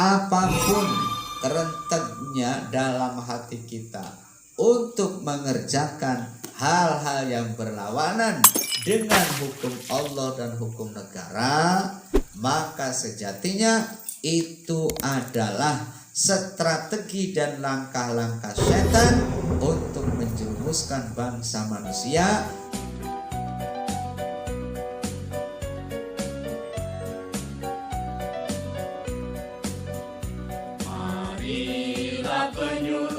apapun kerentennya dalam hati kita untuk mengerjakan hal-hal yang berlawanan dengan hukum Allah dan hukum negara, maka sejatinya itu adalah strategi dan langkah-langkah setan untuk menjerumuskan bangsa manusia.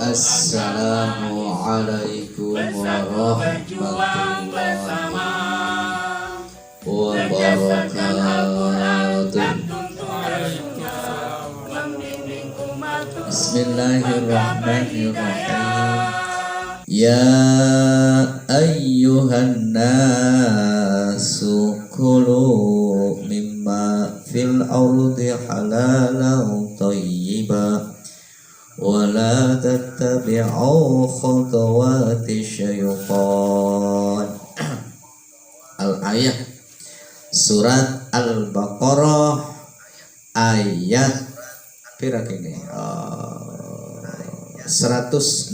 Assalamualaikum warahmatullahi wabarakatuh. Bismillahirrahmanirrahim. Ya ayyuhan nasu kulu mimma fil ardi halalan thayyiban wala tattabi'u khutuwati syaitan. Al-ayat surat Al-Baqarah ayat berapa ini? 168.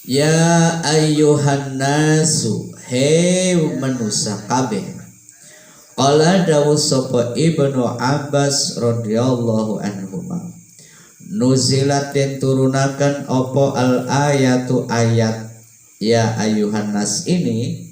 Ya ayyuhan nasu, hei manusia kabeh. Qala dawu sapa Ibnu Abbas radhiyallahu anhuma, nuzilat den turunaken opo al ayatu ayat ya ayyuhan nas ini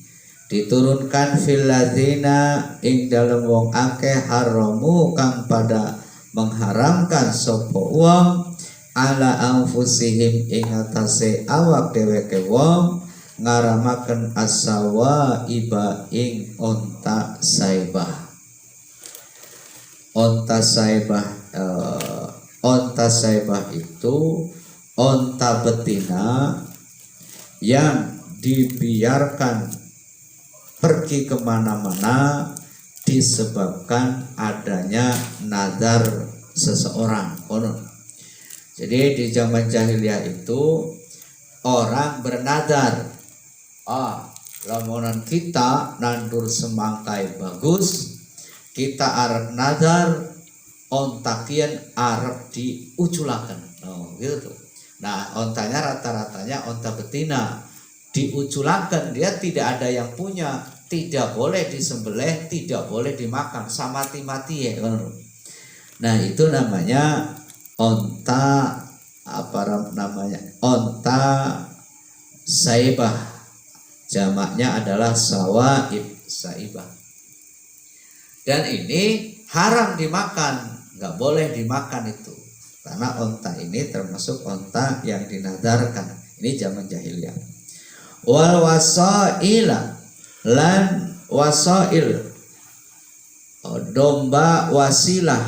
diturunkan fil ladzina ing dalem wong akeh haramu kang pada mengharamkan sapa wong ala anfusihim ing atase awak dheweke wong ngaramaken asawa iba ing onta saibah. Onta saibah itu onta betina yang dibiarkan pergi kemana-mana disebabkan adanya nazar seseorang. Jadi di zaman jahiliyah itu orang bernadar, lamunan kita nandur semangkai bagus, kita arep nadar ontakian arep diuculakan, gitu. Nah, ontanya rata-ratanya onta betina diuculakan, dia tidak ada yang punya, tidak boleh disembelih, tidak boleh dimakan, sama mati ya. Nah, itu namanya onta onta saibah. Jamaknya adalah saibah. Dan ini haram dimakan, nggak boleh dimakan itu, karena onta ini termasuk onta yang dinadarkan. Ini zaman jahiliyah. Wal wasaila lan wasail, domba wasilah.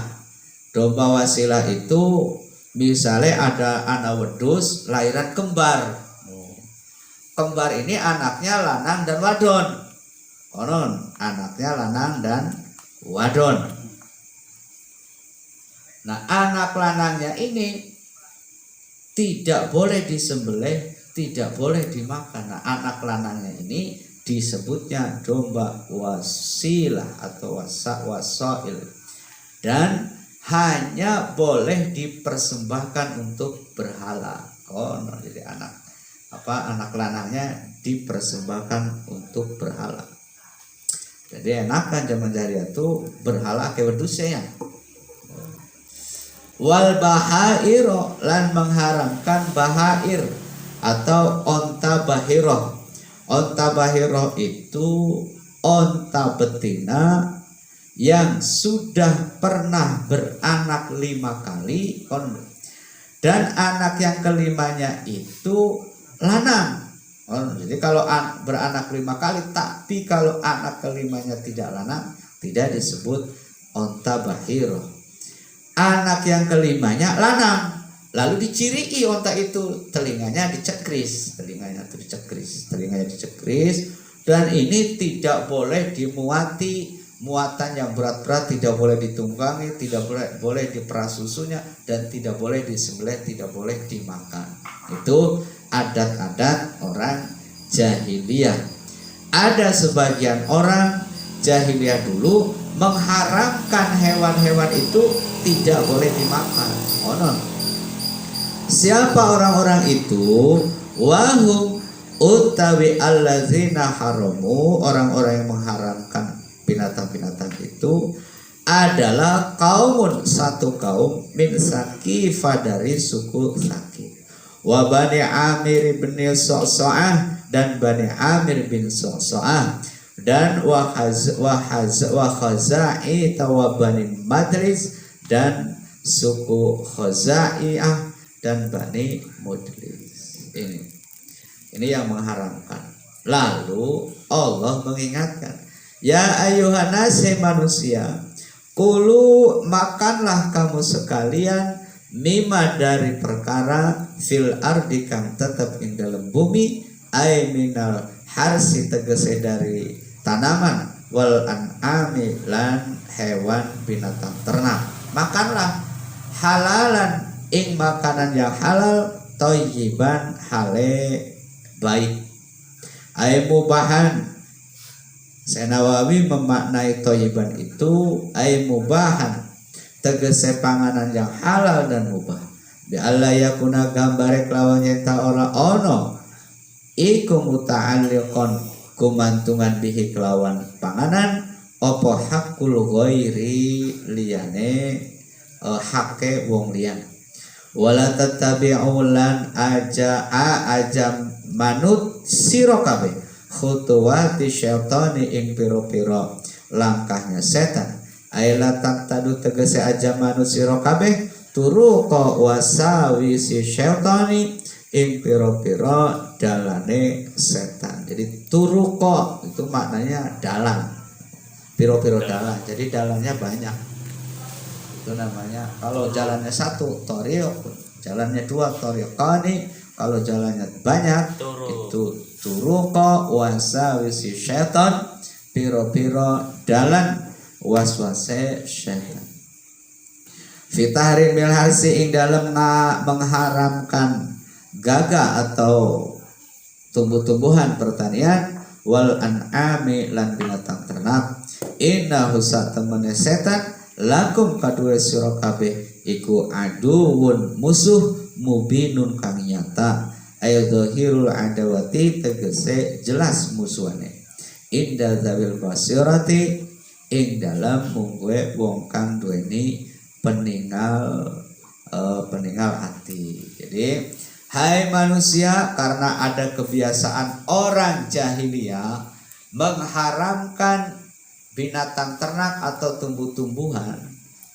Domba wasilah itu misalnya ada anak wedus lahiran kembar. Kembar ini anaknya lanang dan wadon. Anaknya lanang dan wadon. Nah, anak lanangnya ini tidak boleh disembelih, tidak boleh dimakan. Nah, anak lanangnya ini disebutnya domba wasilah atau wasail. Dan hanya boleh dipersembahkan untuk berhala. Jadi anak lanangnya dipersembahkan untuk berhala. Jadi enakan zaman jahiliyah itu berhala ke wedusnya. Wal bahairo lan mengharamkan bahair atau onta bahiroh. Onta bahiroh itu onta betina yang sudah pernah beranak 5 kali, dan anak yang kelimanya itu lanang. Jadi kalau beranak 5 kali, tapi kalau anak kelimanya tidak lanang, tidak disebut onta bahiroh. Anak yang kelimanya lanang, lalu dicirii onta itu, telinganya dicekris, dan ini tidak boleh dimuati, muatan yang berat-berat tidak boleh ditunggangi, tidak boleh diperas susunya, dan tidak boleh disembelih, tidak boleh dimakan. Itu adat-adat orang jahiliyah. Ada sebagian orang jahiliyah dulu mengharamkan hewan-hewan itu tidak boleh dimakan. Onon. Siapa orang-orang itu? Wahum utawi allazina haramu, orang-orang yang mengharamkan binatang-binatang itu adalah kaumun, satu kaum min Sakifah, dari suku Sakif, wa Bani Amir bin So'so'ah, dan Bani Amir bin So'so'ah, dan wa Khaza'i tawa Bani Madris, dan suku Khaza'iyah dan Bani Mudlis. Ini yang mengharamkan. Lalu Allah mengingatkan, ya ayuhanas, manusia, kulu makanlah kamu sekalian, mima dari perkara, fil ardi kang tetap ing dalam bumi, ay minal harsi tegese dari tanaman, wal an'ami lan hewan binatang ternak. Makanlah halalan ing makanan yang halal, thayyiban hale baik, ay mubahan. Senawawi memaknai thayyiban itu ay mubahan, tegese panganan yang halal dan mubah. Bi alla yakuna gambare kelawan nyata ora ono iku muta'alliqon kumantungan bihi kelawan panganan apa hakul ghairi liyane hake wong liyan. Wala tattabi'u lan ajam manut sira kabeh khutuwati syaitani ing pira-pira langkahnya setan. Aila taqtadu tegese aja manut sira kabeh turuqa wasawi si syaitani ing pira-pira dalane setan. Jadi turuqa itu maknanya dalan, pira-pira dalan. Jadi dalannya banyak. Itu namanya, kalau jalannya satu thariq, jalannya dua thariqani, kalau jalannya banyak itu turuqa wasawisi syaitan, piro-piro dalan waswase syaitan. Fitahrim bil harsi ing dalam mengharamkan gaga atau tumbuh-tumbuhan pertanian, wal an'ami lan binatang ternak, inna husa temene setan lakum kadue sira kabeh iku aduun musuh mubinun kang nyata, ayadhirul adawati tegese jelas musuhane, inda zawil basirati ing dalam mungguhe wong kang duweni peninggal hati. Jadi hai manusia, karena ada kebiasaan orang jahiliyah mengharamkan binatang ternak atau tumbuh-tumbuhan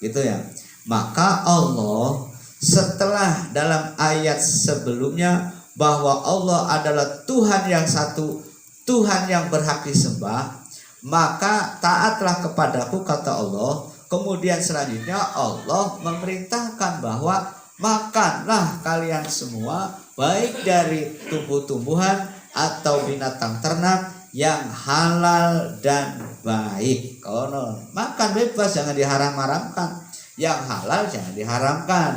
gitu ya, maka Allah setelah dalam ayat sebelumnya bahwa Allah adalah Tuhan yang satu, Tuhan yang berhak disembah, maka taatlah kepadaku kata Allah. Kemudian selanjutnya Allah memerintahkan bahwa makanlah kalian semua baik dari tumbuh-tumbuhan atau binatang ternak yang halal dan baik. Konon makan bebas, jangan diharam-haramkan. Yang halal jangan diharamkan.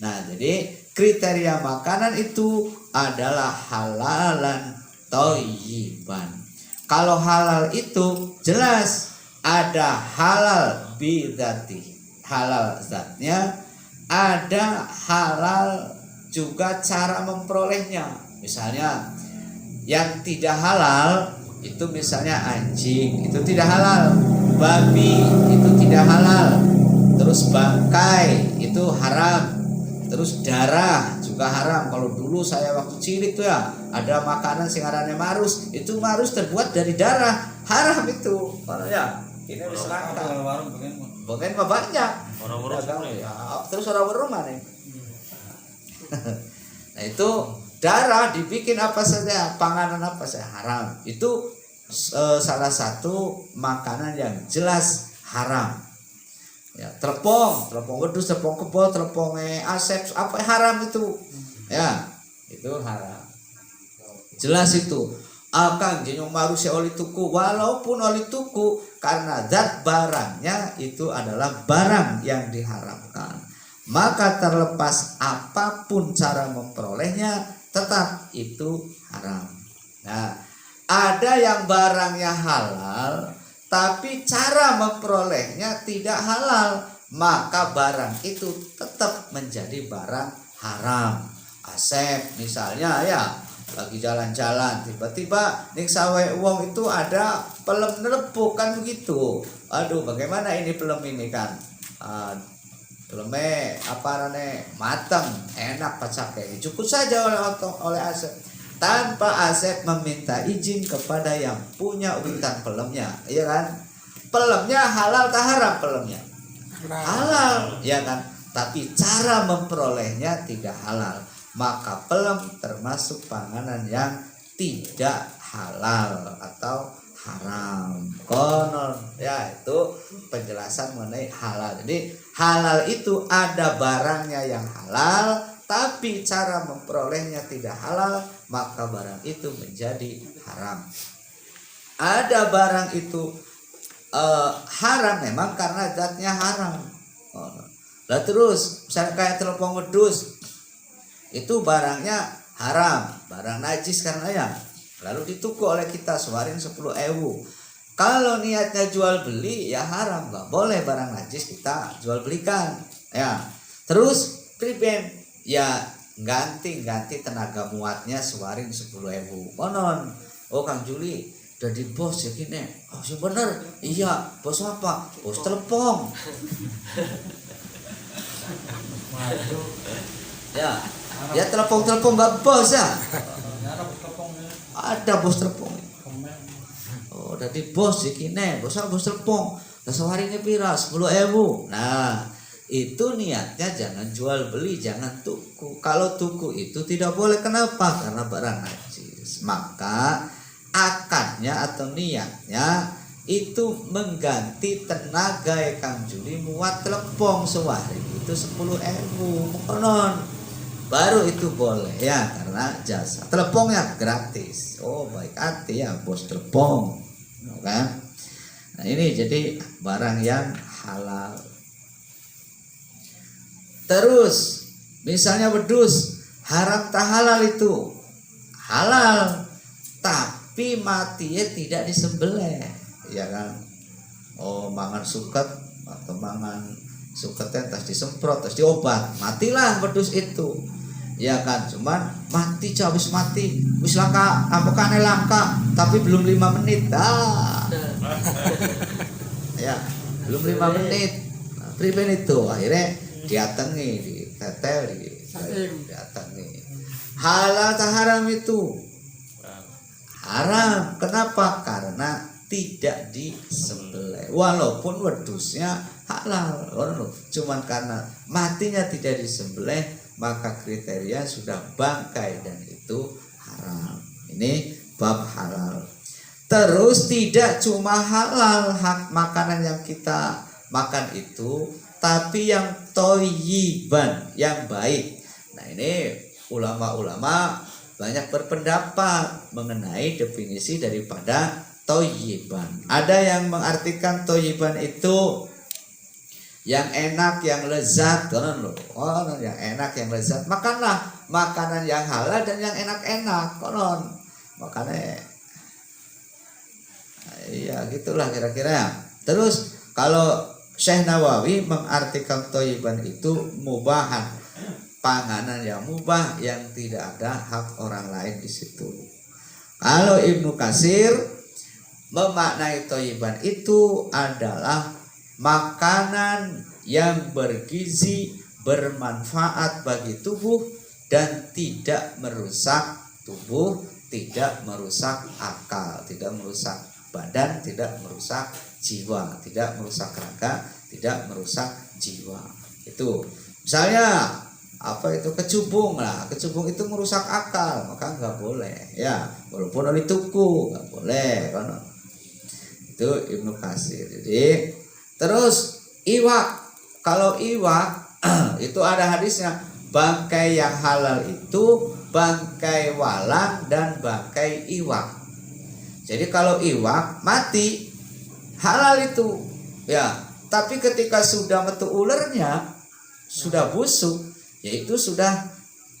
Nah, jadi kriteria makanan itu adalah halalan thayyiban. Kalau halal itu jelas ada halal bidzati, halal zatnya, ada halal juga cara memperolehnya. Misalnya yang tidak halal itu misalnya anjing, itu tidak halal, babi itu tidak halal, terus bangkai itu haram, terus darah juga haram. Kalau dulu saya waktu cilik tuh ya, ada makanan sing aranane marus, itu marus terbuat dari darah, haram itu. Ya, ini diserahkan. Bukan banyak. Terus orang berumah nih. Nah itu darah dibikin apa saja, panganan apa saja haram. Itu salah satu makanan yang jelas haram. Ya, telepong wedhus, telepong kebo, telepong asep, apa haram itu. Ya, itu haram. Jelas itu. Akan jenyong marusya oli tuku, walaupun oli tuku, karena zat barangnya itu adalah barang yang diharamkan. Maka terlepas apapun cara memperolehnya, tetap itu haram. Nah, ada yang barangnya halal tapi cara memperolehnya tidak halal, maka barang itu tetap menjadi barang haram. Asep misalnya ya, lagi jalan-jalan tiba-tiba ning sawe wong itu ada pelem nelepuk kan begitu. Aduh, bagaimana ini pelem ini kan? Pelemnya apa rane matang, enak pakai. Cukup saja oleh Asep, tanpa Asep meminta izin kepada yang punya witan pelemnya, ya kan? Pelemnya halal tak haram pelemnya? Halal, ya kan? Tapi cara memperolehnya tidak halal, maka pelem termasuk panganan yang tidak halal atau haram. Konon ya, itu penjelasan mengenai halal. Jadi halal itu ada barangnya yang halal, tapi cara memperolehnya tidak halal, maka barang itu menjadi haram. Ada barang itu haram memang karena zatnya haram. Lah terus misalnya kayak telepon wedus, itu barangnya haram, barang najis karena ya, lalu dituku oleh kita sewarin 10.000. Kalau niatnya jual beli ya haram, nggak boleh barang najis kita jual belikan ya. Terus priben ya, ganti tenaga muatnya sewarin 10.000. Konon, oh Kang Juli jadi bos ya gini. Oh sih bener, iya bos apa? Bos telepon. Ya telepon nggak bos ya. Ada bos telepon. Oh, jadi bos ikine, bos telepon. Seharinya pira 10.000. Nah, itu niatnya jangan jual beli, jangan tuku. Kalau tuku itu tidak boleh. Kenapa? Karena barang najis. Maka akadnya atau niatnya itu mengganti tenaga Kang Juli muat telepon sehari itu 10.000. Konon baru itu boleh ya, karena jasa teleponnya gratis. Oh baik hati ya bos telepon, kan? Nah ini jadi barang yang halal. Terus misalnya wedus, haram tak halal itu? Halal, tapi matinya tidak disembelih, ya kan? Oh mangan suket atau mangan suketnya tas disemprot, tas diobat, matilah wedus itu. Ya kan, cuman mati habis mati, wis langka, ampekane langka, tapi belum 5 menit. Ya, belum 5 menit. Nah, priben itu akhirnya diatengi, ditetel, diatengi. Halal tak haram itu? Haram. Kenapa? Karena tidak disembelih. Walaupun wedusnya halal, cuman karena matinya tidak disembelih, maka kriteria sudah bangkai dan itu haram. Ini bab halal. Terus tidak cuma halal hak makanan yang kita makan itu, tapi yang thayyiban, yang baik. Nah ini ulama-ulama banyak berpendapat mengenai definisi daripada thayyiban. Ada yang mengartikan thayyiban itu yang enak, yang lezat, konon loh. Oh, yang enak, yang lezat. Makanlah makanan yang halal dan yang enak-enak, konon. Makanya, iya gitulah kira-kira. Terus kalau Syekh Nawawi mengartikan thayyiban itu mubahan, panganan yang mubah yang tidak ada hak orang lain di situ. Kalau Ibnu Katsir memaknai thayyiban itu adalah makanan yang bergizi, bermanfaat bagi tubuh dan tidak merusak tubuh, tidak merusak akal, tidak merusak badan, tidak merusak jiwa, tidak merusak raga, tidak merusak jiwa. Itu misalnya apa itu kecubung lah, kecubung itu merusak akal, maka nggak boleh ya, walaupun oleh tuku nggak boleh kan. Itu Ibnu Katsir. Jadi terus iwak, kalau iwak itu ada hadisnya, bangkai yang halal itu bangkai walang dan bangkai iwak. Jadi kalau iwak mati halal itu ya, tapi ketika sudah metu ulernya, sudah busuk, yaitu sudah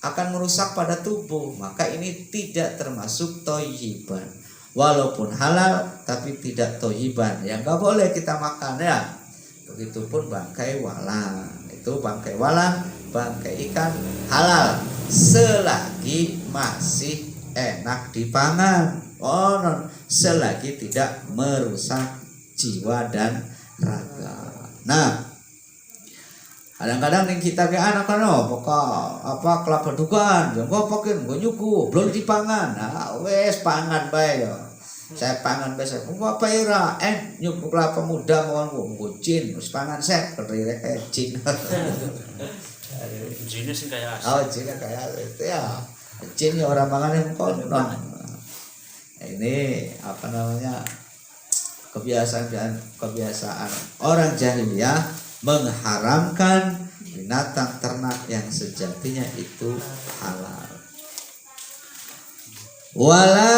akan merusak pada tubuh, maka ini tidak termasuk thayyiban. walaupun halal tapi tidak toyiban, ya nggak boleh kita makan ya. Begitupun bangkai walang, itu bangkai walang, bangkai ikan halal selagi masih enak dipangan, selagi tidak merusak jiwa dan raga. Nah, kadang-kadang nih kita ke anak kan apa kelapa dukan, gue pakai gue nyuku belum dipangan, nah wes pangan bae yo. Saya pangan biasa, apa ira? Nyuku kelapa muda mau ngucin, terus pangan set, berdiri kayak cin. Jinnya sih kayak Oh, jinnya kayak itu ya. Cin ya orang pangan yang konon. Ini apa namanya, kebiasaan orang jahiliyah mengharamkan binatang ternak yang sejatinya itu halal. Wala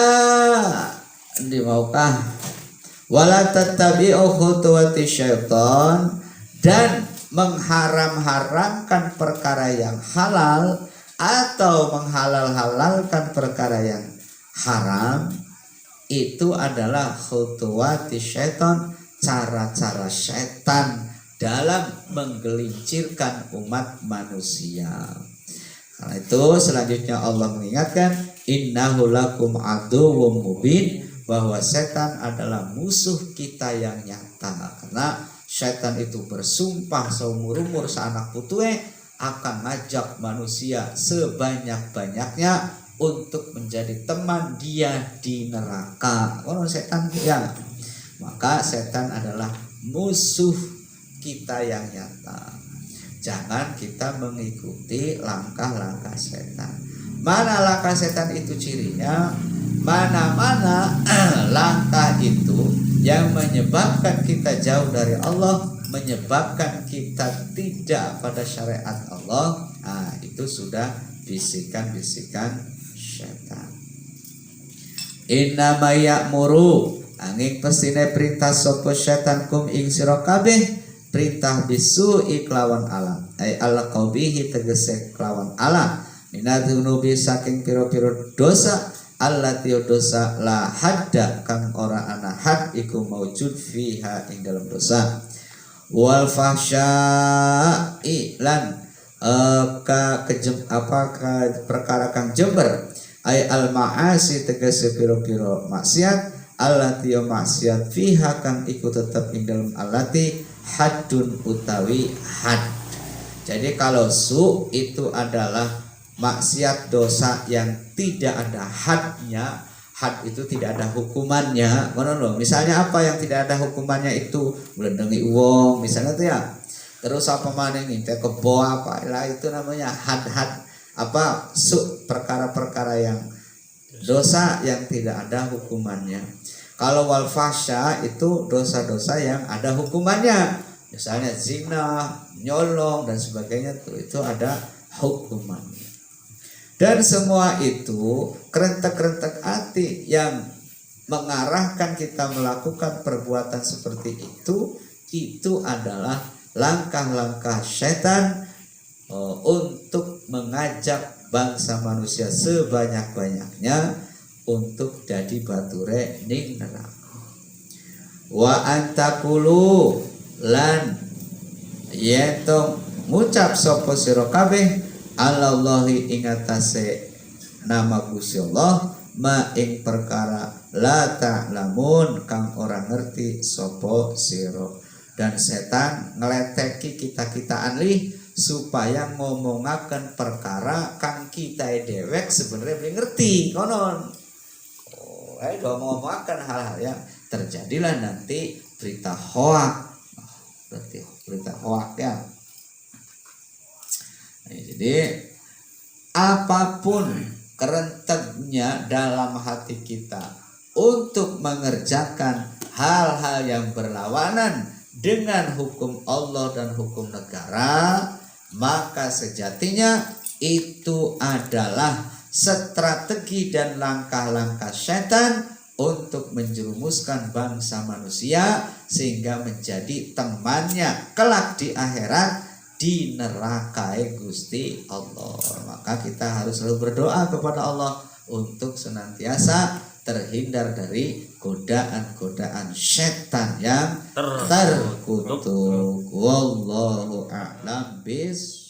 tattabi'u khutuwati syaitan, dan mengharam-haramkan perkara yang halal atau menghalal-halalkan perkara yang haram itu adalah khutuwati syaitan, cara-cara syaitan dalam menggelincirkan umat manusia. Karena itu selanjutnya Allah mengingatkan, innahu lakum aduwwum mubin, bahwa setan adalah musuh kita yang nyata. Karena setan itu bersumpah seumur umur seanak putue akan ngajak manusia sebanyak-banyaknya untuk menjadi teman dia di neraka. Kalau setan ya, maka setan adalah musuh kita yang nyata. Jangan kita mengikuti langkah-langkah setan. Mana langkah setan itu cirinya? Mana-mana langkah itu yang menyebabkan kita jauh dari Allah, menyebabkan kita tidak pada syariat Allah, itu sudah bisikan-bisikan setan. Innama ya'muru, angin pestine perintah sapa setan kum ing sira kabeh, perintah bisu iklawan alam, ala qaubihi tegese kelawan alam, minadzunubi saking piro-piro dosa, allati dosa la hadda kang ora ana had iku maujud fiha ing dalam dosa, wal fahsya'i lan perkara kang jember, ay al ma'asi tegese piro-piro maksiat, allati maksiat fiha kang iku tetep ing dalam allati haddun utawi had. Jadi kalau su itu adalah maksiat dosa yang tidak ada hadnya. Had itu tidak ada hukumannya. Misalnya apa yang tidak ada hukumannya itu melendengi uang misalnya tuh ya. Terus apa mana ini teh kebo apa lah, itu namanya had apa su, perkara-perkara yang dosa yang tidak ada hukumannya. Kalau wal fahsya itu dosa-dosa yang ada hukumannya, misalnya zina, nyolong dan sebagainya, itu ada hukumannya. Dan semua itu kerentek-kerentek hati yang mengarahkan kita melakukan perbuatan seperti itu adalah langkah-langkah setan untuk mengajak bangsa manusia sebanyak-banyaknya untuk jadi bature ning neraka. Wa antakulu lan yentong ngucap sapa sira kabeh alallahi ing atase nama Gusti Allah ma ing perkara la ta'lamun kang ora ngerti sapa sira. Dan setan ngeleteki kita-kita anlih supaya ngomongaken perkara kang kita dewek sebenarnya belum ngerti konon. Ngomongkan hal-hal yang terjadilah nanti berita hoak, berarti berita hoak ya. Jadi apapun kerenteknya dalam hati kita untuk mengerjakan hal-hal yang berlawanan dengan hukum Allah dan hukum negara, maka sejatinya itu adalah strategi dan langkah-langkah setan untuk menjerumuskan bangsa manusia sehingga menjadi temannya kelak di akhirat di neraka Gusti Allah. Maka kita harus selalu berdoa kepada Allah untuk senantiasa terhindar dari godaan-godaan setan yang terkutuk. Wallahu a'lam bis